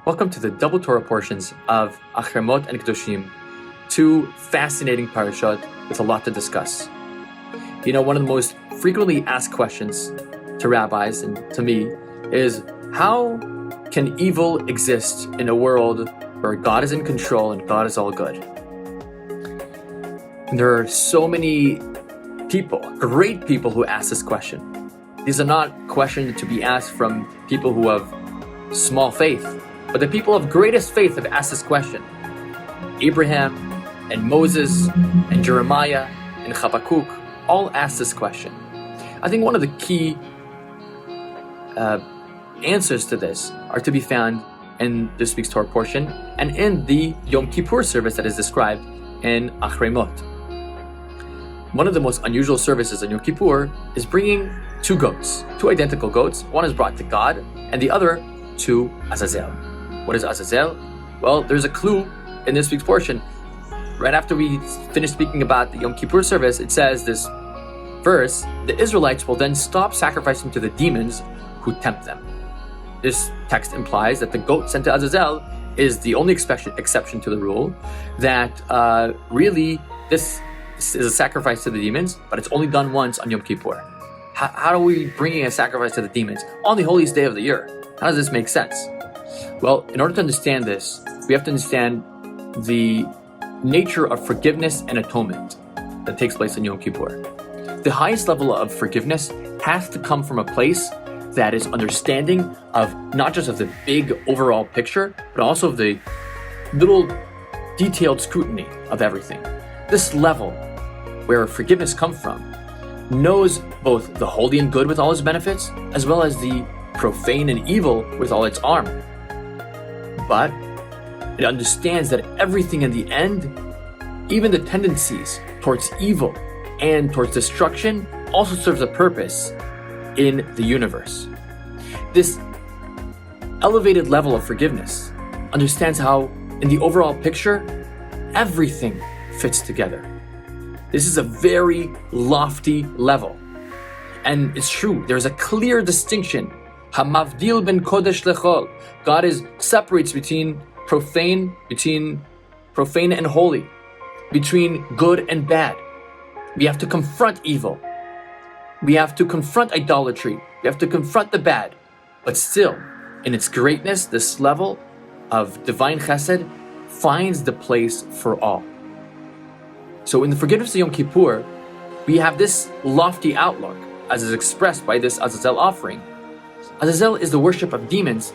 Welcome to the double Torah portions of Achremot and Kedoshim, two fascinating parashot with a lot to discuss. You know, one of the most frequently asked questions to rabbis and to me is, how can evil exist in a world where God is in control and God is all good? And there are so many people, great people, who ask this question. These are not questions to be asked from people who have small faith, but the people of greatest faith have asked this question. Abraham and Moses and Jeremiah and Habakkuk all asked this question. I think one of the key answers to this are to be found in this week's Torah portion and in the Yom Kippur service that is described in Achremot. One of the most unusual services in Yom Kippur is bringing two goats, two identical goats. One is brought to God and the other to Azazel. What is Azazel? Well, there's a clue in this week's portion. Right after we finish speaking about the Yom Kippur service, it says this verse, the Israelites will then stop sacrificing to the demons who tempt them. This text implies that the goat sent to Azazel is the only exception to the rule, that really this is a sacrifice to the demons, but it's only done once on Yom Kippur. How are we bringing a sacrifice to the demons on the holiest day of the year? How does this make sense? Well, in order to understand this, we have to understand the nature of forgiveness and atonement that takes place in Yom Kippur. The highest level of forgiveness has to come from a place that is understanding of not just of the big overall picture, but also of the little detailed scrutiny of everything. This level where forgiveness comes from knows both the holy and good with all its benefits, as well as the profane and evil with all its harm. But it understands that everything in the end, even the tendencies towards evil and towards destruction, also serves a purpose in the universe. This elevated level of forgiveness understands how, in the overall picture, everything fits together. This is a very lofty level. And it's true, there's a clear distinction. Hamavdil ben kodesh lechol. God separates between profane and holy, between good and bad. We have to confront evil. We have to confront idolatry. We have to confront the bad. But still, in its greatness, this level of divine chesed finds the place for all. So in the forgiveness of Yom Kippur, we have this lofty outlook, as is expressed by this Azazel offering. Azazel is the worship of demons,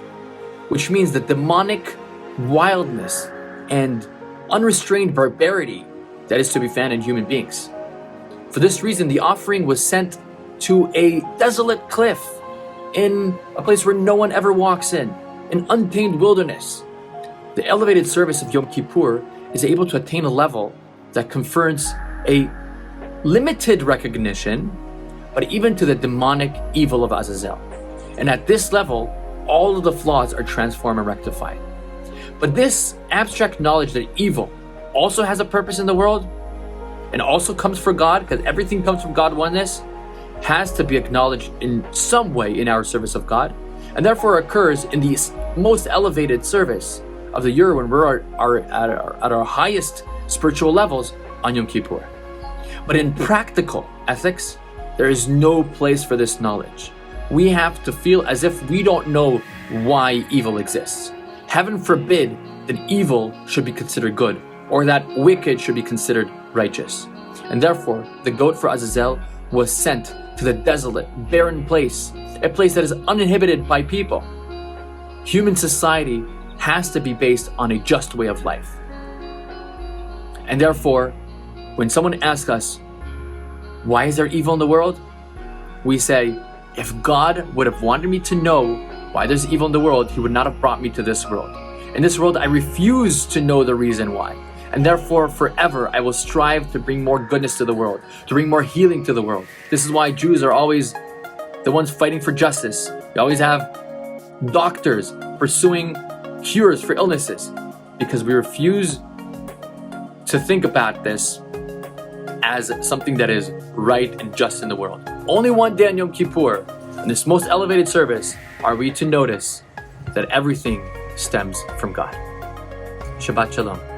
which means the demonic wildness and unrestrained barbarity that is to be found in human beings. For this reason, the offering was sent to a desolate cliff, in a place where no one ever walks in, an untamed wilderness. The elevated service of Yom Kippur is able to attain a level that confers a limited recognition, but even to the demonic evil of Azazel. And at this level, all of the flaws are transformed and rectified. But this abstract knowledge that evil also has a purpose in the world and also comes from God, because everything comes from God oneness, has to be acknowledged in some way in our service of God, and therefore occurs in the most elevated service of the year when we're at our highest spiritual levels on Yom Kippur. But in practical ethics, there is no place for this knowledge. We have to feel as if we don't know why evil exists. Heaven forbid that evil should be considered good, or that wicked should be considered righteous. And therefore, the goat for Azazel was sent to the desolate, barren place, a place that is uninhibited by people. Human society has to be based on a just way of life. And therefore, when someone asks us, why is there evil in the world? We say, if God would have wanted me to know why there's evil in the world, He would not have brought me to this world. In this world, I refuse to know the reason why. And therefore, forever, I will strive to bring more goodness to the world, to bring more healing to the world. This is why Jews are always the ones fighting for justice. We always have doctors pursuing cures for illnesses, because we refuse to think about this as something that is right and just in the world. Only one day on Yom Kippur, in this most elevated service, are we to notice that everything stems from God. Shabbat Shalom.